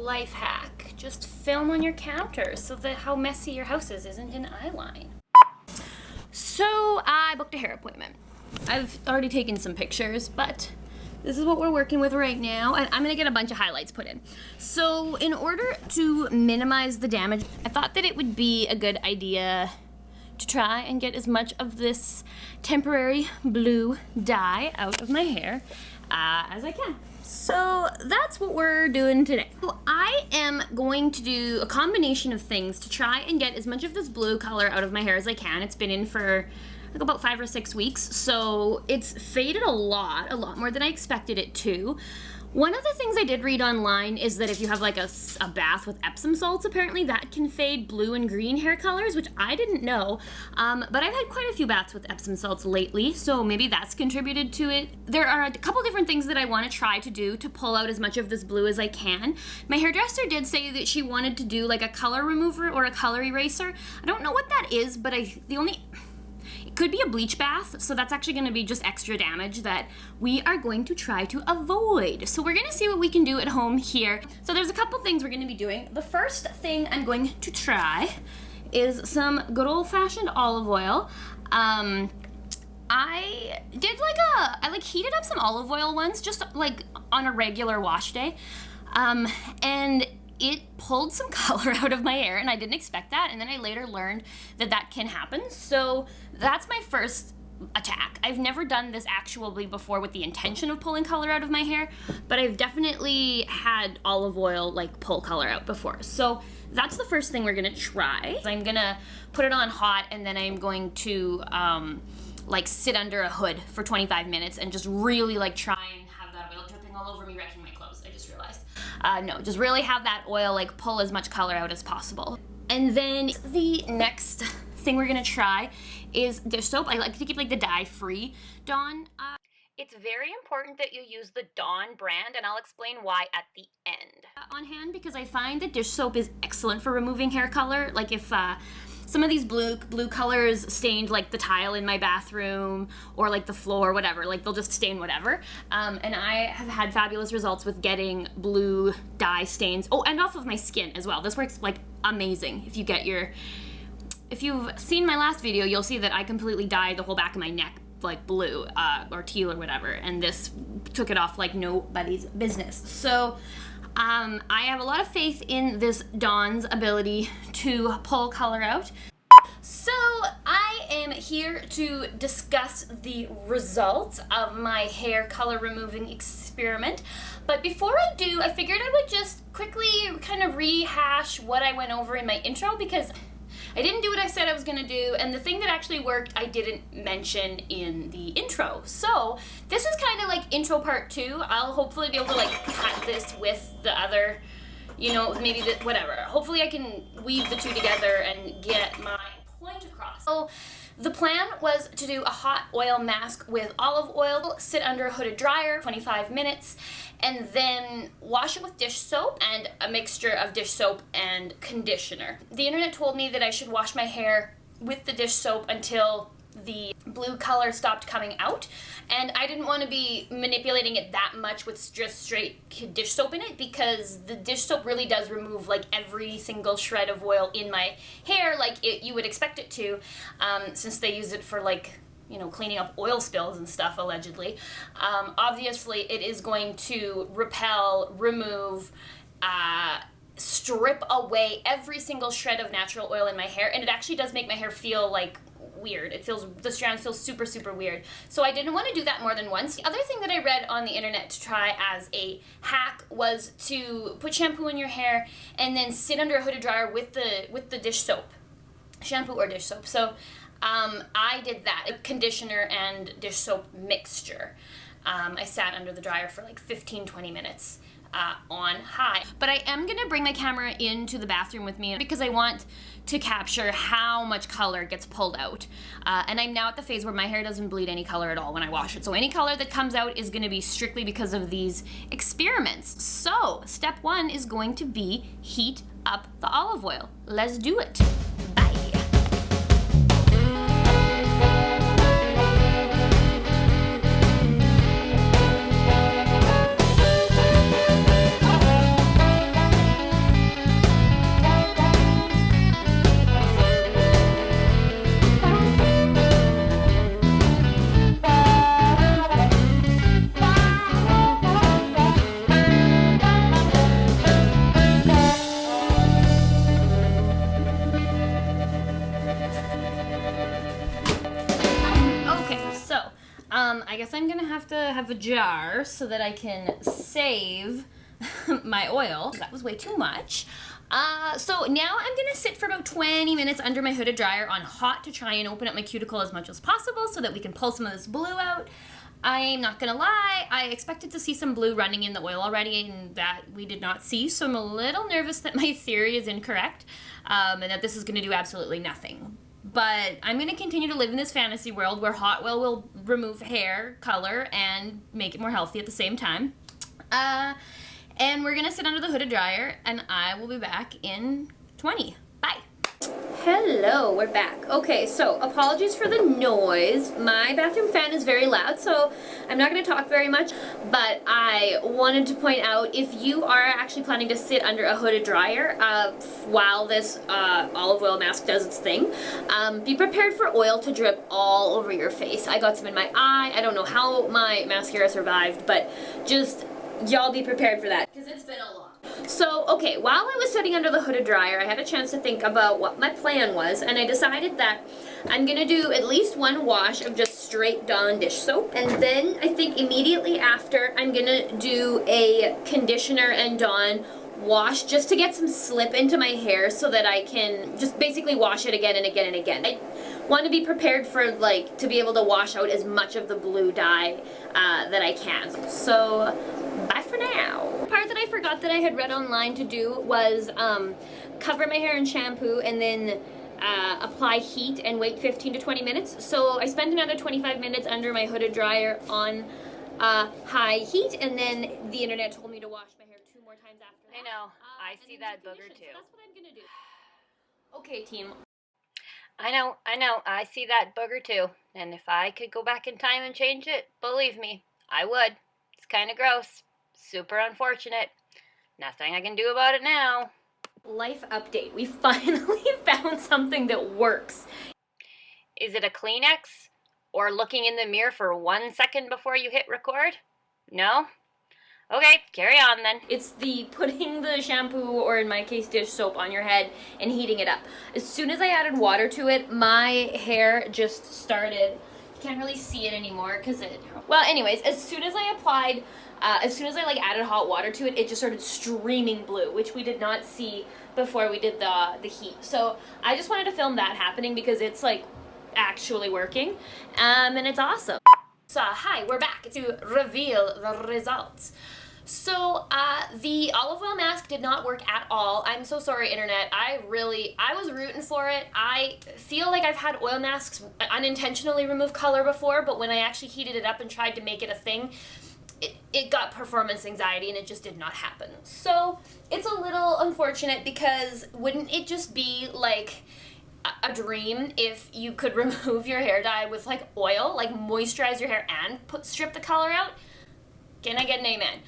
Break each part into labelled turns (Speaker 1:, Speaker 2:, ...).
Speaker 1: life hack. Just film on your counter so that how messy your house is isn't an eye line. So I booked a hair appointment. I've already taken some pictures, but this is what we're working with right now, and I'm gonna get a bunch of highlights put in. So in order to minimize the damage, I thought that it would be a good idea to try and get as much of this temporary blue dye out of my hair as I can. So that's what we're doing today. So I am going to do a combination of things to try and get as much of this blue color out of my hair as I can. It's been in for like about 5 or 6 weeks, so it's faded a lot more than I expected it to. One of the things I did read online is that if you have like a bath with Epsom salts, apparently that can fade blue and green hair colors, which I didn't know. But I've had quite a few baths with Epsom salts lately, so maybe that's contributed to it. There are a couple different things that I want to try to do to pull out as much of this blue as I can. My hairdresser did say that she wanted to do like a color remover or a color eraser. I don't know what that is, but it could be a bleach bath, so that's actually going to be just extra damage that we are going to try to avoid. So we're going to see what we can do at home here. So there's a couple things we're going to be doing. The first thing I'm going to try is some good old-fashioned olive oil. I heated up some olive oil once, just like on a regular wash day, and it pulled some color out of my hair, and I didn't expect that, and then I later learned that that can happen. So that's my first attack. I've never done this actually before with the intention of pulling color out of my hair, but I've definitely had olive oil like pull color out before. So that's the first thing we're gonna try. I'm gonna put it on hot, and then I'm going to like sit under a hood for 25 minutes and just really like try and have that oil dripping all over me, wrecking my clothes. I just realized. No, just really have that oil like pull as much color out as possible. And then the next thing we're gonna try is dish soap. I like to keep like the dye free Dawn. It's very important that you use the Dawn brand, and I'll explain why at the end. On hand, because I find that dish soap is excellent for removing hair color. Like if some of these blue colors stained like the tile in my bathroom or like the floor, whatever, like they'll just stain whatever. And I have had fabulous results with getting blue dye stains. Oh, and off of my skin as well. This works like amazing. If you've seen my last video, you'll see that I completely dyed the whole back of my neck like blue or teal or whatever, and this took it off like nobody's business. So I have a lot of faith in this Dawn's ability to pull color out. So I am here to discuss the results of my hair color removing experiment. But before I do, I figured I would just quickly kind of rehash what I went over in my intro, because I didn't do what I said I was gonna do, and the thing that actually worked I didn't mention in the intro. So this is kind of like intro part 2. I'll hopefully be able to like cut this with the other, maybe whatever. Hopefully I can weave the two together and get my point across. So the plan was to do a hot oil mask with olive oil, sit under a hooded dryer 25 minutes, and then wash it with dish soap and a mixture of dish soap and conditioner. The internet told me that I should wash my hair with the dish soap until the blue color stopped coming out, and I didn't want to be manipulating it that much with just straight dish soap in it, because the dish soap really does remove like every single shred of oil in my hair like you would expect it to, since they use it for like cleaning up oil spills and stuff, allegedly. Obviously, it is going to repel, remove, strip away every single shred of natural oil in my hair, and it actually does make my hair feel like weird. The strands feel super, super weird. So I didn't want to do that more than once. The other thing that I read on the internet to try as a hack was to put shampoo in your hair and then sit under a hooded dryer with the dish soap, shampoo or dish soap. So I did that, a conditioner and dish soap mixture. I sat under the dryer for like 15-20 minutes on high. But I am gonna bring my camera into the bathroom with me because I want to capture how much color gets pulled out. And I'm now at the phase where my hair doesn't bleed any color at all when I wash it. So any color that comes out is gonna be strictly because of these experiments. So step 1 is going to be heat up the olive oil. Let's do it. Bye. to have a jar so that I can save my oil. That was way too much. So now I'm gonna sit for about 20 minutes under my hooded dryer on hot to try and open up my cuticle as much as possible so that we can pull some of this blue out. I'm not gonna lie, I expected to see some blue running in the oil already, and that we did not see, so I'm a little nervous that my theory is incorrect, and that this is gonna do absolutely nothing. But I'm gonna continue to live in this fantasy world where hot oil will remove hair color and make it more healthy at the same time. And we're gonna sit under the hooded dryer, and I will be back in 20. Bye. Hello, we're back. Okay, so apologies for the noise. My bathroom fan is very loud, so I'm not gonna talk very much, but I wanted to point out, if you are actually planning to sit under a hooded dryer while this olive oil mask does its thing, be prepared for oil to drip all over your face. I got some in my eye. I don't know how my mascara survived, but just y'all be prepared for that, because it's been a lot. So, okay, while I was sitting under the hooded dryer, I had a chance to think about what my plan was, and I decided that I'm gonna do at least one wash of just straight Dawn dish soap, and then I think immediately after I'm gonna do a conditioner and Dawn wash just to get some slip into my hair so that I can just basically wash it again and again and again. I want to be prepared for, like, to be able to wash out as much of the blue dye that I can. So, bye for now. The part that I forgot that I had read online to do was cover my hair in shampoo and then apply heat and wait 15 to 20 minutes. So I spent another 25 minutes under my hooded dryer on high heat, and then the internet told me to wash my hair 2 more times after that.
Speaker 2: I know. I see that booger too.
Speaker 1: So that's what I'm gonna do. Okay, team.
Speaker 2: I know. I see that booger too. And if I could go back in time and change it, believe me, I would. It's kind of gross. Super unfortunate. Nothing I can do about it now.
Speaker 1: Life update. We finally found something that works.
Speaker 2: Is it a Kleenex? Or looking in the mirror for 1 second before you hit record? No? Okay, carry on then.
Speaker 1: It's the putting the shampoo, or in my case dish soap, on your head and heating it up. As soon as I added water to it, my hair just started, you can't really see it anymore because it, well anyways, as soon as I applied, like added hot water to it, it just started streaming blue, which we did not see before we did the heat. So I just wanted to film that happening because it's like actually working, and it's awesome. So hi, we're back to reveal the results. So the olive oil mask did not work at all. I'm so sorry, internet. I was rooting for it. I feel like I've had oil masks unintentionally remove color before, but when I actually heated it up and tried to make it a thing, it got performance anxiety and it just did not happen. So it's a little unfortunate, because wouldn't it just be like a dream if you could remove your hair dye with like oil, like moisturize your hair and strip the color out? Can I get an amen?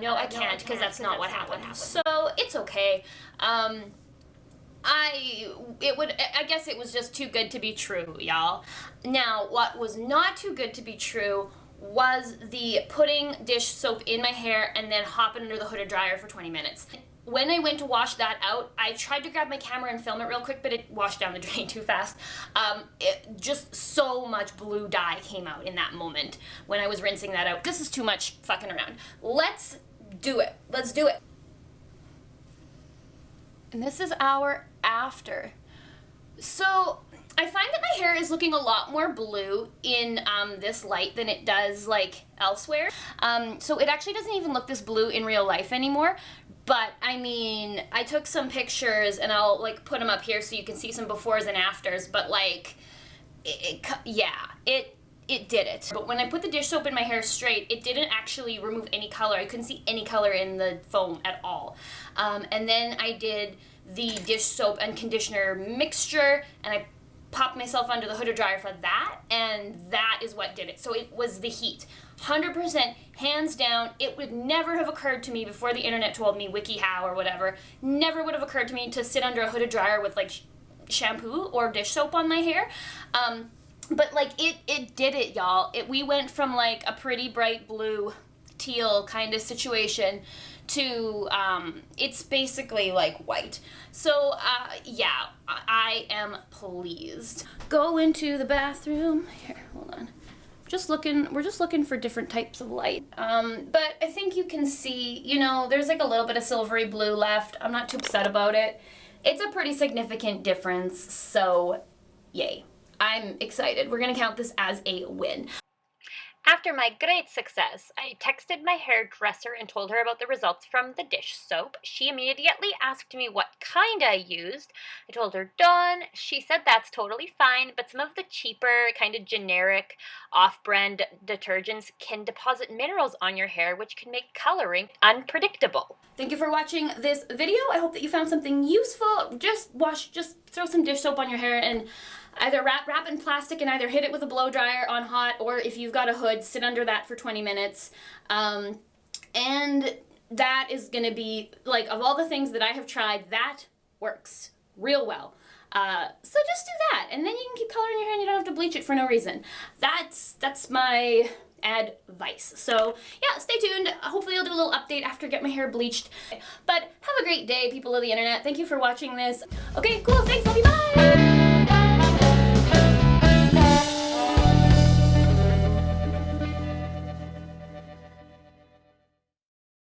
Speaker 1: No, I can't, because that's not what happened. So it's okay. I guess it was just too good to be true, y'all. Now, what was not too good to be true was the putting dish soap in my hair and then hopping under the hooded dryer for 20 minutes. When I went to wash that out, I tried to grab my camera and film it real quick, but it washed down the drain too fast. Just so much blue dye came out in that moment when I was rinsing that out. This is too much fucking around. Let's do it. Let's do it. And this is hour after. So I find that my hair is looking a lot more blue in this light than it does like elsewhere. So it actually doesn't even look this blue in real life anymore. But I mean, I took some pictures and I'll like put them up here so you can see some befores and afters. But like, it did it. But when I put the dish soap in my hair straight, it didn't actually remove any color. I couldn't see any color in the foam at all. And then I did the dish soap and conditioner mixture, and I popped myself under the hooded dryer for that, and that is what did it. So it was the heat. 100%, hands down. It would never have occurred to me before the internet told me, WikiHow or whatever, never would have occurred to me to sit under a hooded dryer with like shampoo or dish soap on my hair. But like it did it, y'all. We went from like a pretty bright blue teal kind of situation to it's basically like white. So yeah, I am pleased. Go into the bathroom. Here, hold on. we're just looking for different types of light. But I think you can see, you know, there's like a little bit of silvery blue left. I'm not too upset about it. It's a pretty significant difference, so yay. I'm excited. We're gonna count this as a win.
Speaker 2: After my great success, I texted my hairdresser and told her about the results from the dish soap. She immediately asked me what kind I used. I told her Dawn. She said that's totally fine, but some of the cheaper, kind of generic, off-brand detergents can deposit minerals on your hair, which can make coloring unpredictable.
Speaker 1: Thank you for watching this video. I hope that you found something useful. Just throw some dish soap on your hair and either wrap in plastic and either hit it with a blow dryer on hot, or if you've got a hood, sit under that for 20 minutes. And that is gonna be, like, of all the things that I have tried, that works real well. So just do that, and then you can keep coloring your hair and you don't have to bleach it for no reason. That's my advice. So yeah, stay tuned. Hopefully I'll do a little update after I get my hair bleached. But have a great day, people of the internet. Thank you for watching this. Okay, cool, thanks, love you, bye!